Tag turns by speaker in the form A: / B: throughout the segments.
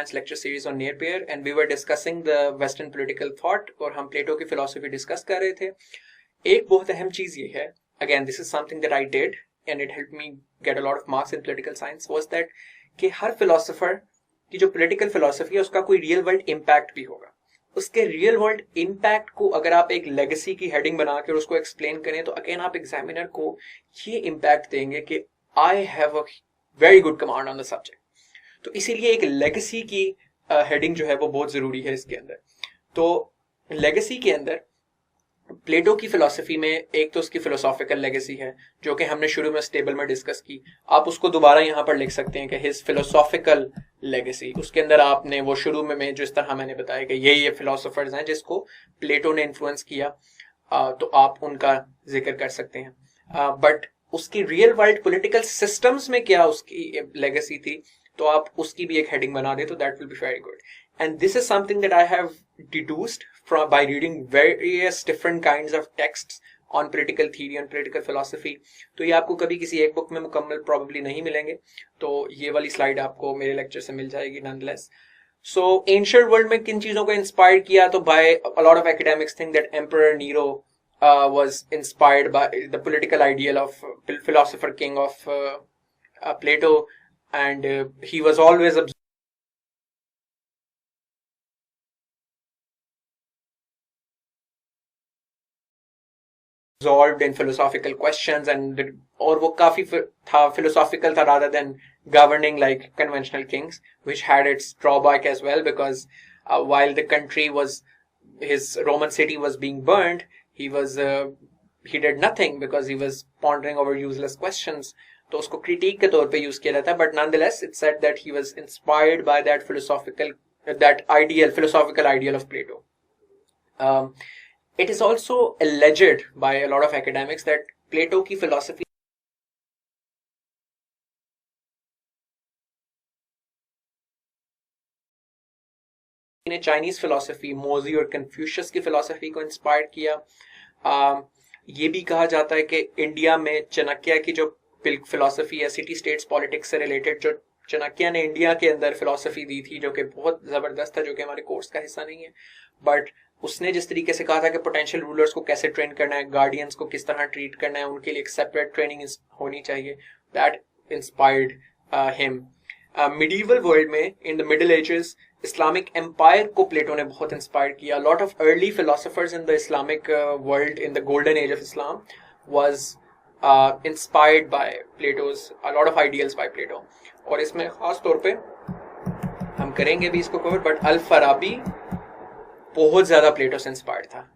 A: advanced lecture series on Napier and we were discussing the Western political thought और हम प्लेटो की philosophy discuss कर रहे थे. एक बहुत अहम चीज ये है, again this is something that I did and it helped me get a lot of marks in political science, was that कि हर philosopher की जो political philosophy है उसका कोई real world impact भी होगा. उसके रियल वर्ल्ड इम्पैक्ट को अगर आप एक लेगेसी की हेडिंग बनाकर उसको एक्सप्लेन करें तो अगेन आप एग्जामिनर को ये इम्पैक्ट देंगे कि I have a very good command on the subject. तो इसीलिए एक लेगेसी की हेडिंग जो है वो बहुत जरूरी है इसके अंदर. तो लेगेसी के अंदर प्लेटो की फिलॉसफी में एक तो उसकी फिलोसॉफिकल लेगेसी है जो कि हमने शुरू में टेबल में डिस्कस की. आप उसको दोबारा यहाँ पर लिख सकते हैं कि हिज फिलोसॉफिकल लेगेसी. उसके अंदर आपने वो शुरू में जो इस तरह मैंने बताया कि ये फिलोसोफर्स हैं जिसको प्लेटो ने इन्फ्लुएंस किया, तो आप उनका जिक्र कर सकते हैं. बट उसकी रियल वर्ल्ड पॉलिटिकल सिस्टम्स में क्या उसकी लेगेसी थी तो आप उसकी भी एक हेडिंग बना दे तो that will be very good. And this is something that I have deduced by reading various different kinds of texts on political theory and political philosophy. तो ये आपको कभी किसी एक बुक में मुकम्मल probably नहीं मिलेंगे, तो ये वाली स्लाइड आपको मेरे लेक्चर से मिल जाएगी nonetheless. So ancient world में किन चीजों को इंस्पायर किया, तो by a lot of academics think that Emperor Nero was inspired by the political ideal of philosopher king of Plato, and he was always absorbed in philosophical questions and और वो काफी था philosophical था rather than governing like conventional kings, which had its drawback as well because while the country was, his Roman city was being burned, he did nothing because he was pondering over useless questions. तो उसको critic के तौर पे use किया जाता है, but nonetheless it said that he was inspired by that philosophical ideal of Plato. It is also alleged by a lot of academics that Plato की philosophy ने चाइनीज फिलोसफी मोजी और कन्फ्यूशियस की फिलोसफी को inspire किया. ये भी कहा जाता है कि इंडिया में चाणक्य की जो फिलोसफी है सिटी स्टेट्स पॉलिटिक्स से रिलेटेड, जो चाणक्य ने इंडिया के अंदर फिलोसफी दी थी जो कि बहुत जबरदस्त था, जो कि हमारे कोर्स का हिस्सा नहीं है, बट उसने जिस तरीके से कहा था कि पोटेंशियल रूलर्स को कैसे ट्रेन करना है, गार्डियंस को किस तरह ट्रीट करना है, उनके लिए एक सेपरेट ट्रेनिंग होनी चाहिए, that inspired him. Medieval world में in the middle ages Islamic empire को प्लेटो ने बहुत इंस्पायर किया. Lot of early philosophers in the Islamic world in the golden age of Islam was inspired by Plato's, a lot of ideals by Plato. और इसमें खास तौर पे हम करेंगे भी इसको कवर, बट अल फराबी बहुत ज्यादा प्लेटो से इंस्पायर्ड था.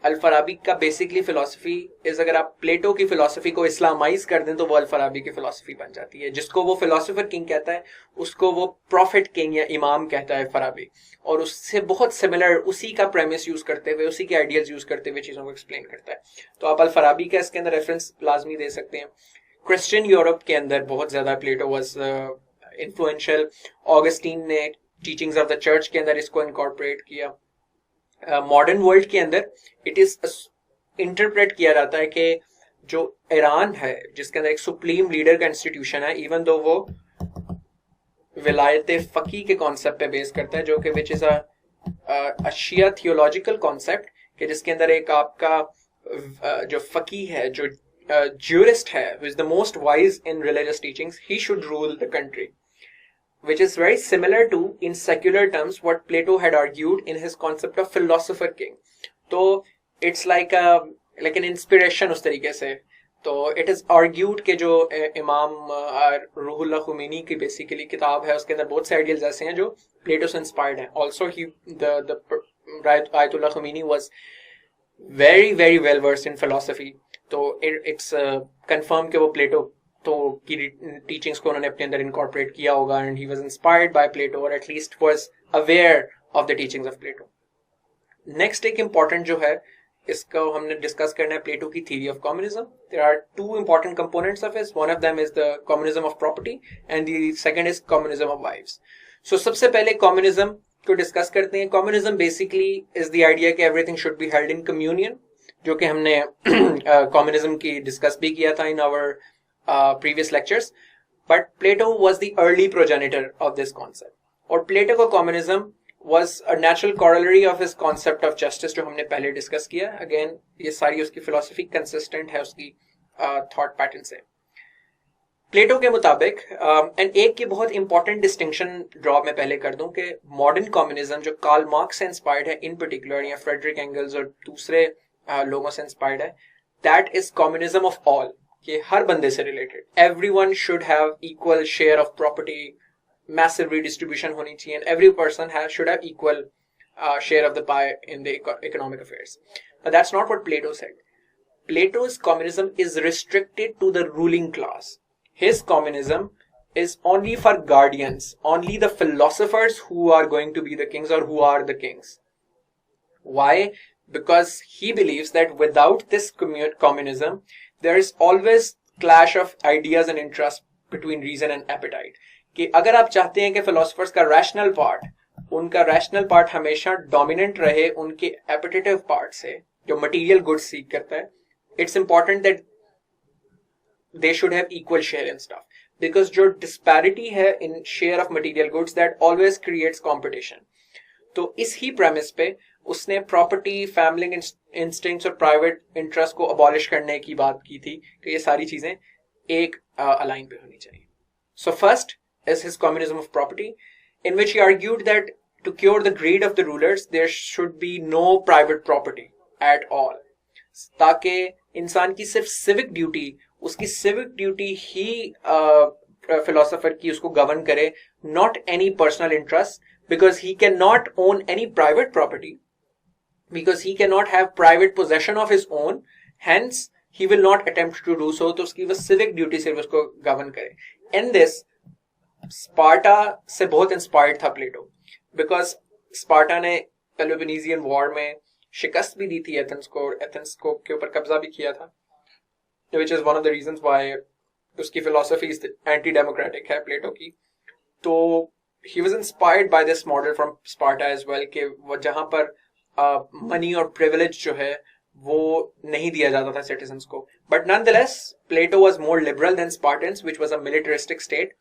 A: अल फराबी का बेसिकली फिलोसफी इज, अगर आप प्लेटो की फिलोसफी को इस्लामाइज कर दें तो वो अल फराबी की फिलोसफी बन जाती है. जिसको वो फिलोसफर किंग कहता है उसको वो प्रॉफिट किंग या इमाम कहता है फराबी, और उससे बहुत सिमिलर उसी का प्रेमिस यूज करते हुए, उसी के आइडियल्स यूज करते हुए चीजों को एक्सप्लेन करता है. तो आप अल फराबी का इसके अंदर रेफरेंस लाजमी दे सकते हैं. क्रिश्चियन यूरोप के अंदर बहुत ज्यादा प्लेटो वाज इन्फ्लुएंशियल. ऑगस्टीन ने टीचिंग्स ऑफ द चर्च के अंदर इसको इनकॉर्पोरेट किया. मॉडर्न वर्ल्ड के अंदर इट इज इंटरप्रेट किया जाता है कि जो ईरान है जिसके अंदर एक सुप्रीम लीडर का इंस्टीट्यूशन है, इवन दो वो विलायत फकी के कॉन्सेप्ट पे बेस करता है, जो कि which is a Shia theological concept, कि जिसके अंदर एक आपका जो फकी है, जो ज्यूरिस्ट है, who is the most wise in religious teachings, he should rule the country, which is very similar to, in secular terms, what Plato had argued in his concept of philosopher king. तो it's like an inspiration उस तरीके से. तो it is argued कि जो इमाम रूहुल्लाह खुमैनी की basically किताब है उसके अंदर बहुत से आइडियल्स ऐसे हैं जो प्लेटो से इंस्पायर्ड हैं. Also the Ayatollah Khomeini was very very well versed in philosophy. तो it's confirmed कि वो प्लेटो तो की टीचिंग्स को उन्होंने अपने अंदर इनकॉर्पोरेट किया होगा, and he was inspired by Plato, और at least was aware of the teachings of Plato. Next एक इंपॉर्टेंट जो है इसको हमने डिस्कस करना है, प्लेटो की theory of communism. There are two important components of it. One of them is the communism of property and the second is communism of wives. So सबसे पहले कम्युनिज्म को डिस्कस करते हैं. Communism basically is the idea कि everything should be held in communion, जो कि हमने communism की डिस्कस भी किया था in our previous lectures, but Plato was the early progenitor of this concept. और प्लेटो का communism was a natural corollary of his concept of justice जो हमने पहले डिस्कस किया. अगेन ये सारी उसकी फिलोसफी कंसिस्टेंट है उसकी थॉट पैटर्न से. प्लेटो के मुताबिक एंड एक की बहुत इंपॉर्टेंट डिस्टिंक्शन ड्रॉ मैं पहले कर दूं कि मॉडर्न कम्युनिज्म जो कार्ल मार्क्स से इंस्पायर्ड है इन पर्टिकुलर या फ्रेडरिक एंगल्स और दूसरे लोगों से इंस्पायर्ड है, that is communism of all, कि हर बंदे से related. Everyone should have equal share of property, massive redistribution होनी चाहिए, and every person should have equal share of the pie in the economic affairs. But that's not what Plato said. Plato's communism is restricted to the ruling class. His communism is only for guardians, only the philosophers who are going to be the kings or who are the kings. Why? Because he believes that without this communism, there is always clash of ideas and interests between reason and appetite. कि अगर आप चाहते हैं कि philosophers का rational part, उनका rational part हमेशा dominant रहे उनके एपिटेटिव पार्ट से जो मटेरियल गुड्स सीख करता है, it's important that they should have equal share in stuff, because जो डिस्पैरिटी है in share of material goods that always creates competition. तो इस ही प्रेमिस पे उसने प्रॉपर्टी, फैमिली इंस्टिंक्ट्स और प्राइवेट इंटरेस्ट को अबॉलिश करने की बात की थी कि ये सारी चीजें एक अलाइन पे होनी चाहिए. So first is his communism of property, in which he argued that to cure the greed of the rulers, there should be no private property at all. ताकि इंसान की सिर्फ सिविक ड्यूटी, उसकी सिविक ड्यूटी ही philosopher की उसको govern करे, not any personal interest, because he cannot own any private property, because he cannot have private possession of his own, hence he will not attempt to do so. तो उसकी वो civic duty सिर्फ उसको govern करे. And this Sparta से बहुत inspired था प्लेटो, because Sparta ने पेलोपोनेसियन वॉर में शिकस्त भी दी थी एथेंस को, और एथेंस को के ऊपर कब्जा भी किया था, which is one of the reasons why उसकी फिलोसफी एंटी डेमोक्रेटिक है प्लेटो की. तो he was inspired by this model from Sparta as well, कि वो जहां पर मनी और प्रिविलेज जो है वो नहीं दिया जाता था सिटीजन्स को. But nonetheless Plato was more liberal than Spartans, which was a militaristic state.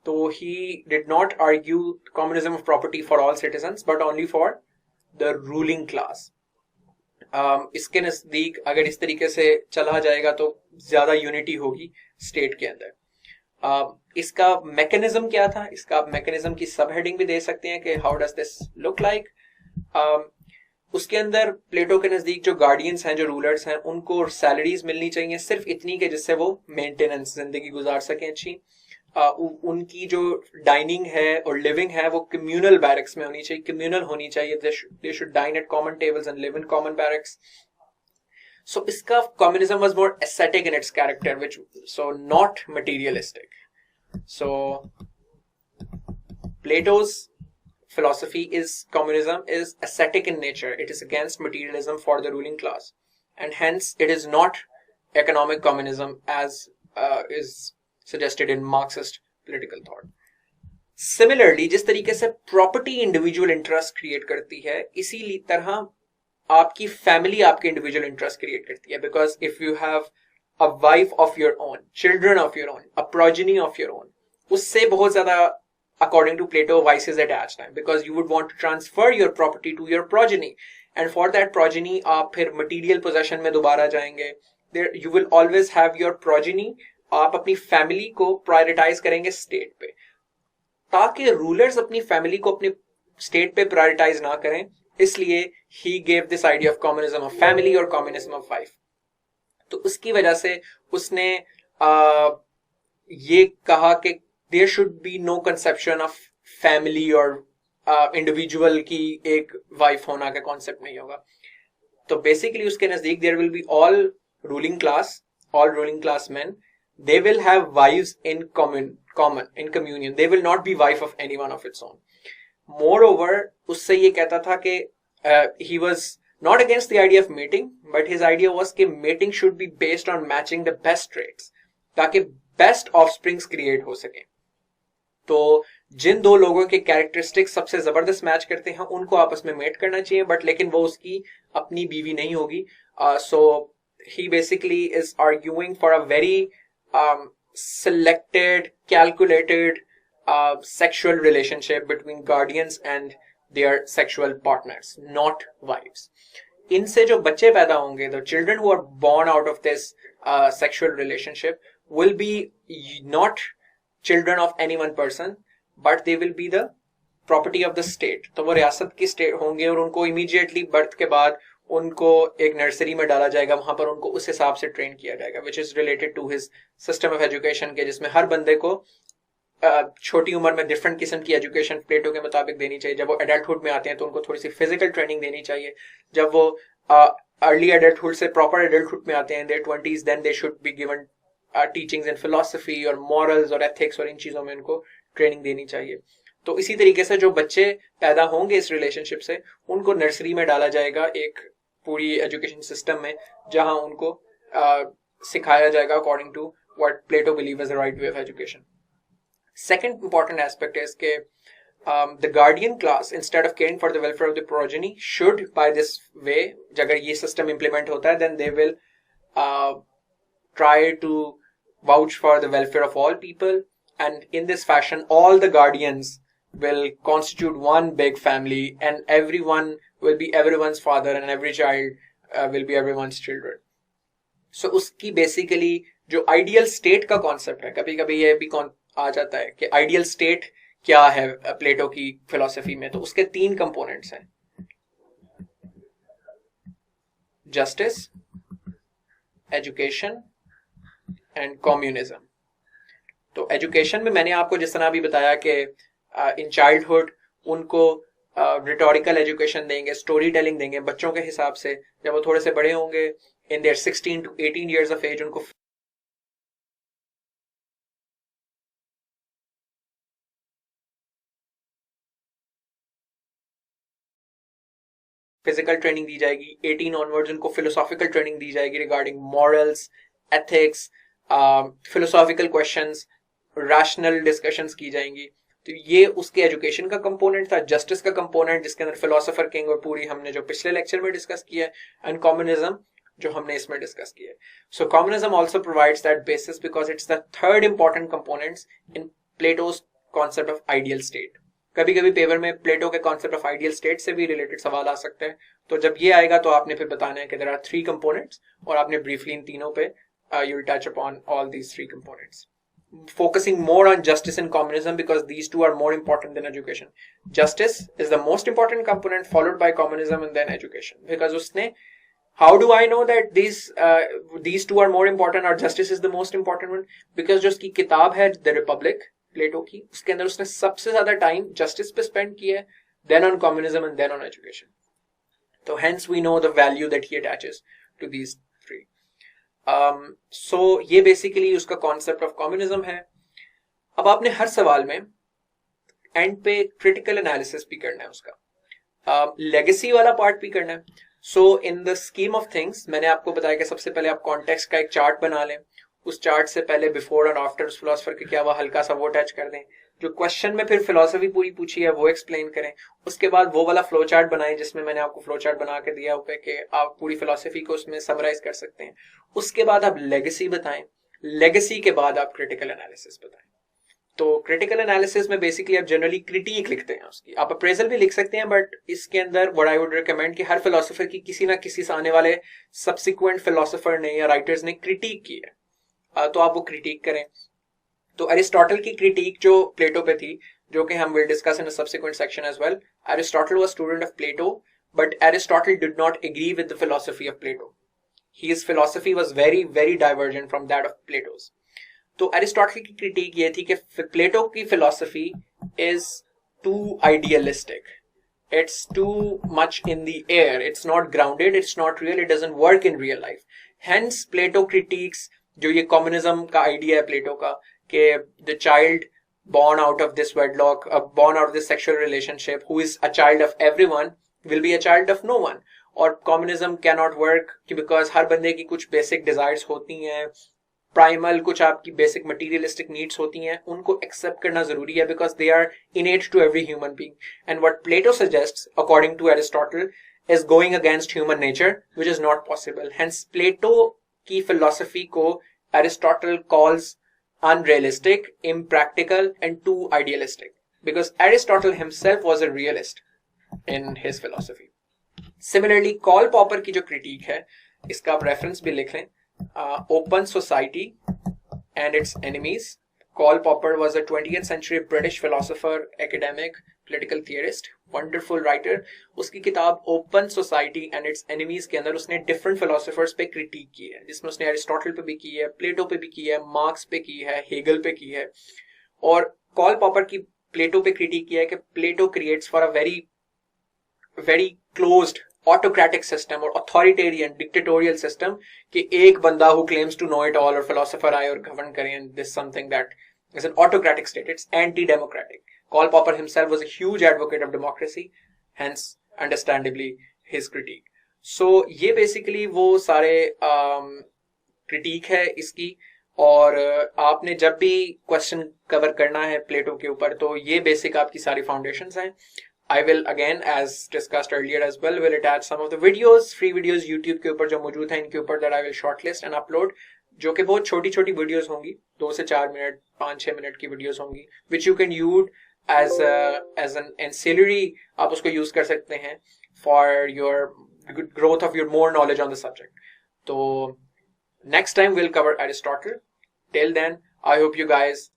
A: So he did not argue communism of property for all citizens, but only for the ruling class. इसके नजदीक अगर इस तरीके से चला जाएगा तो ज्यादा यूनिटी होगी स्टेट के अंदर. इसका मैकेनिज्म क्या था, इसका आप मैकेनिज्म की सब हेडिंग भी दे सकते हैं कि how does this look like. उसके अंदर प्लेटो के नजदीक जो गार्डियंस हैं, जो रूलर्स हैं, उनको सैलरीज मिलनी चाहिए सिर्फ इतनी के जिससे वो मेंटेनेंस, जिंदगी गुजार सकें अच्छी. उनकी जो डाइनिंग है और लिविंग है वो कम्युनल बैरक्स में होनी चाहिए, कम्युनल होनी चाहिए. They should dine at common tables and live in common barracks. So इसका communism was more aesthetic in its character, which so not materialistic. So Plato's philosophy is communism is ascetic in nature. It is against materialism for the ruling class, and hence it is not economic communism as is suggested in Marxist political thought. Similarly, जिस तरीके से property individual interest create करती है, इसी तरह आपकी family आपके individual interest create करती है. Because if you have a wife of your own, children of your own, a progeny of your own, उससे बहुत ज्यादा according to Plato vice is attached है, because you would want to transfer your property to your progeny, and for that progeny आप फिर material possession में दोबारा जाएंगे. There you will always have your progeny. आप अपनी फैमिली को prioritise करेंगे स्टेट पे, ताकि रूलर्स अपनी फैमिली को अपने स्टेट पे प्रायोरिटाइज ना करें. इसलिए he gave this idea of communism of family और कम्युनिज्म ऑफ वाइफ. तो उसकी वजह से उसने ये कहा कि there should be no conception of family और इंडिविजुअल की एक वाइफ होना का कॉन्सेप्ट नहीं होगा. तो बेसिकली उसके नजदीक there will be all ruling class men. They will have wives in communion. They will not be wife of anyone of its own. Moreover, उससे ये कहता था कि he was not against the idea of mating, but his idea was कि mating should be based on matching the best traits, ताकि best offsprings create हो सके. तो जिन दो लोगों के कैरेक्टरिस्टिक्स सबसे जबरदस्त मैच करते हैं उनको आपस में मेट करना चाहिए, बट लेकिन वो उसकी अपनी बीवी नहीं होगी. So he basically is arguing for a very selected, calculated sexual relationship between guardians and their sexual partners, not wives. इनसे जो बच्चे पैदा होंगे, the children who are born out of this sexual relationship will be not children of any one person, but they will be the property of the state. तो वो रियासत की state होंगे और उनको immediately birth के बाद उनको एक नर्सरी में डाला जाएगा, वहां पर उनको उस हिसाब से ट्रेन किया जाएगा, which is related to his system of education के, जिसमें हर बंदे को छोटी उम्र में डिफरेंट किस्म की एजुकेशन प्लेटो के मुताबिक देनी चाहिए. जब वो एडल्टहुड में आते हैं तो उनको थोड़ी सी फिजिकल ट्रेनिंग देनी चाहिए. जब वो अर्ली एडल्टहुड से प्रॉपर एडल्टहुड में आते हैं, their 20s, then they should be given teachings in philosophy और मॉरल्स और एथिक्स और इन चीजों में उनको ट्रेनिंग देनी चाहिए. तो इसी तरीके से जो बच्चे पैदा होंगे इस रिलेशनशिप से, उनको नर्सरी में डाला जाएगा एक पूरी एजुकेशन सिस्टम में, जहां उनको सिखाया जाएगा according to what Plato believe is the right way of education. Second important aspect is that the guardian class, instead of caring for the welfare of the progeny, should, by this way, अगर ये system implement होता है, then they will try to vouch for the welfare of all people, and in this fashion, all the guardians will constitute one big family, and everyone will be everyone's father, and every child will be everyone's children. So उसकी basically जो ideal state का concept है, कभी कभी ये भी आ जाता है कि आइडियल स्टेट क्या है प्लेटो की फिलॉसफी में. तो उसके 3 कंपोनेंट्स हैं: जस्टिस, एजुकेशन एंड कम्युनिज्म. तो एजुकेशन में मैंने आपको जिस तरह अभी बताया कि इन चाइल्डहुड उनको रिटोरिकल एजुकेशन देंगे, स्टोरी टेलिंग देंगे बच्चों के हिसाब से. जब वो थोड़े से बड़े होंगे, in their 16 to 18 years of age, उनको फिजिकल ट्रेनिंग दी जाएगी. 18 ऑनवर्ड्स उनको फिलोसॉफिकल ट्रेनिंग दी जाएगी regarding morals, ethics, philosophical questions, rational discussions की जाएंगी. तो ये उसके एजुकेशन का कंपोनेंट था. जस्टिस का कंपोनेंट, जिसके अंदर फिलोसोफर किंग और पूरी हमने जो पिछले लेक्चर में डिस्कस किया है, एंड कम्युनिज्म जो हमने इसमें डिस्कस किया है. So communism also provides that basis because it's the third important components in Plato's concept of ideal state. कभी कभी पेपर में प्लेटो के कॉन्सेप्ट ऑफ आइडियल स्टेट से भी रिलेटेड सवाल आ सकते हैं. तो जब ये आएगा तो आपने फिर बताना है कि देयर आर 3 कंपोनेंट्स, और आपने ब्रीफली इन तीनों पे you will touch upon all these 3 components, focusing more on justice and communism because these two are more important than education. Justice is the most important component, followed by communism and then education. Because उसने, how do I know that these two are more important or justice is the most important one? Because जो उसकी किताब है The Republic, प्लेटो की, उसके अंदर उसने सबसे ज्यादा टाइम जस्टिस पे स्पेंड किया है, then on communism and then on education. So hence we know the value that he attaches to these 3. So ये बेसिकली उसका कॉन्सेप्ट ऑफ कम्युनिज्म है. अब आपने हर सवाल में एंड पे क्रिटिकल एनालिसिस भी करना है, उसका लेगेसी वाला पार्ट भी करना है. So in the scheme of things मैंने आपको बताया कि सबसे पहले आप कॉन्टेक्स्ट का एक चार्ट बना लें. उस चार्ट से पहले बिफोर एंड आफ्टर उस फिलोसफर के क्या हुआ हल्का सा वो टच कर दें. जो क्वेश्चन में फिर फिलोसफी पूरी पूछी है वो एक्सप्लेन करें. उसके बाद वो वाला फ्लो चार्ट बनाएं जिसमें मैंने आपको फ्लो चार्ट बना के दिया हुआ है कि आप पूरी फिलोसफी को उसमें समराइज कर सकते हैं. उसके बाद आप लेगेसी बताएं. लेगेसी के बाद आप क्रिटिकल एनालिसिस बताएं. तो क्रिटिकल एनालिसिस में बेसिकली आप जनरली क्रिटिक लिखते हैं उसकी. आप अप्रेजल भी लिख सकते हैं, बट इसके अंदर व्हाट आई वुड रिकमेंड कि हर फिलोसोफर की किसी ना किसी से आने वाले सब्सिक्वेंट फिलोसोफर ने या राइटर्स ने क्रिटिक की है, तो आप वो क्रिटिक करें. तो अरिस्टोटल की क्रिटिक जो प्लेटो पे थी, जो कि हम will discuss in a subsequent section as well. Aristotle was student of Plato, but Aristotle did not agree with the philosophy of Plato. His philosophy was very very divergent from that of Plato's. तो Aristotle की critic ये थी कि Plato की philosophy is too idealistic. It's too much in the air. It's not grounded. It's not real. It doesn't work in real life. Hence, Plato critiques जो ये communism का idea है प्लेटो का कि the child born out of this wedlock, born out of this sexual relationship, who is a child of everyone, will be a child of no one. और communism cannot work because हर बंदे की कुछ basic desires होती हैं, primal कुछ आपकी basic materialistic needs होती हैं, उनको एक्सेप्ट करना जरूरी है because they are innate to every human being. And what Plato suggests according to Aristotle is going against human nature which is not possible. Hence Plato की philosophy को Aristotle calls unrealistic, impractical, and too idealistic. Because Aristotle himself was a realist in his philosophy. Similarly, Karl Popper की जो critique है, इसका आप reference भी लिख लें. Open Society and Its Enemies. Karl Popper was a 20th century British philosopher, academic, political theorist, wonderful writer. उसकी किताब Open Society and Its Enemies के अंदर उसने different philosophers पे critique की है, जिसमें उसने Aristotle पे भी की है, Plato पे भी की है, Marx पे की है, Hegel पे की है. और Karl Popper की Plato पे critique किया है कि Plato creates for a very closed autocratic system और authoritarian dictatorial system कि एक बंदा who claims to know it all और philosopher आए और govern करें, and this is something that is an autocratic state. It's anti-democratic. Karl Popper himself was a huge advocate of democracy, hence understandably his critique. So ये basically वो सारे critique है इसकी. और आपने जब भी क्वेश्चन कवर करना है प्लेटो के ऊपर तो ये बेसिक आपकी सारी फाउंडेशंस हैं. I will again, as discussed earlier as well, will attach some of the videos, free videos YouTube के ऊपर जो मौजूद हैं इनके ऊपर that I will shortlist and upload, जो कि बहुत छोटी छोटी वीडियोस होंगी, 2 से 4 मिनट 5-6 मिनट की वीडियोस होंगी, which you can use as an ancillary. आप उसको यूज कर सकते हैं for your growth of your more knowledge on the subject. तो next time we'll cover Aristotle. Till then, I hope you guys